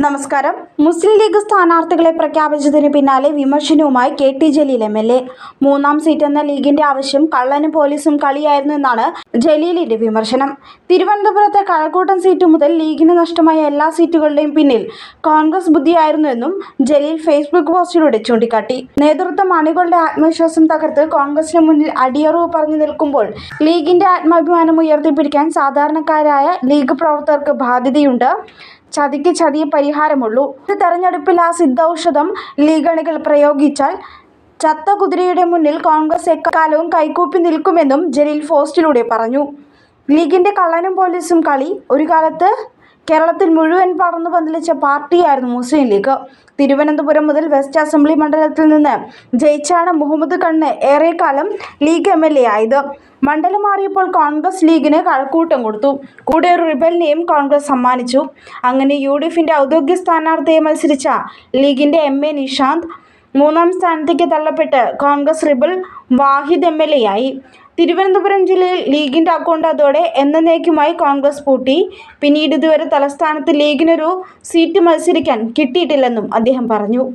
നമസ്കാരം. മുസ്ലിം ലീഗ് സ്ഥാനാർത്ഥികളെ പ്രഖ്യാപിച്ചതിന് പിന്നാലെ വിമർശനവുമായി കെ.ടി. ജലീൽ എം.എൽ.എ. മൂന്നാം സീറ്റ് എന്ന ലീഗിന്റെ ആവശ്യം കള്ളനും പോലീസും കളിയായിരുന്നു എന്നാണ് ജലീലിന്റെ വിമർശനം. തിരുവനന്തപുരത്തെ കഴക്കൂട്ടം സീറ്റ് മുതൽ ലീഗിന് നഷ്ടമായ എല്ലാ സീറ്റുകളുടെയും പിന്നിൽ കോൺഗ്രസ് ബുദ്ധിയായിരുന്നുവെന്നും ജലീൽ ഫേസ്ബുക്ക് പോസ്റ്റിലൂടെ ചൂണ്ടിക്കാട്ടി. നേതൃത്വം അണികളുടെ ആത്മവിശ്വാസം തകർത്ത് കോൺഗ്രസിന് മുന്നിൽ അടിയറവ് പറഞ്ഞു നിൽക്കുമ്പോൾ ലീഗിന്റെ ആത്മാഭിമാനം ഉയർത്തിപ്പിടിക്കാൻ സാധാരണക്കാരായ ലീഗ് പ്രവർത്തകർക്ക് ബാധ്യതയുണ്ട്. ചതിക്ക് ചതിയെ പരിഹാരമുള്ളൂ. ഒരു തെരഞ്ഞെടുപ്പിൽ ആ സിദ്ധൌഷധം ലീഗ് അണികൾ പ്രയോഗിച്ചാൽ ചത്ത കുതിരയുടെ മുന്നിൽ കോൺഗ്രസ് എക്കാലവും കൈകൂപ്പി നിൽക്കുമെന്നും ജലീൽ പോസ്റ്റിലൂടെ പറഞ്ഞു. ലീഗിന്റെ കള്ളനും പോലീസും കളി. ഒരു കാലത്ത് കേരളത്തിൽ മുഴുവൻ പടർന്നു പന്തലിച്ച പാർട്ടിയായിരുന്നു മുസ്ലിം ലീഗ്. തിരുവനന്തപുരം മുതൽ വെസ്റ്റ് അസംബ്ലി മണ്ഡലത്തിൽ നിന്ന് ജയിച്ചാണ് മുഹമ്മദ് ഖാന് ഏറെക്കാലം ലീഗ് എം.എൽ.എ. ആയത്. മണ്ഡലം മാറിയപ്പോൾ കോൺഗ്രസ് ലീഗിന് കഴക്കൂട്ടം കൊടുത്തു. കൂടെ ഒരു റിബലിനെയും കോൺഗ്രസ് സമ്മാനിച്ചു. അങ്ങനെ യു.ഡി.എഫിന്റെ ഔദ്യോഗിക സ്ഥാനാർത്ഥിയെ മത്സരിച്ച ലീഗിന്റെ എം.എ. നിഷാന്ത് മൂന്നാം സ്ഥാനത്തേക്ക് തള്ളപ്പെട്ട് കോൺഗ്രസ് റിബൽ വാഹിദ് എം.എൽ.എ. ആയി. തിരുവനന്തപുരം ജില്ലയിൽ ലീഗിന്റെ അക്കൗണ്ട് അതോടെ എന്നേക്കുമായി കോൺഗ്രസ് പൂട്ടി. പിന്നീട് ഇതുവരെ തലസ്ഥാനത്ത് ലീഗിനൊരു സീറ്റ് മത്സരിക്കാൻ കിട്ടിയിട്ടില്ലെന്നും അദ്ദേഹം പറഞ്ഞു.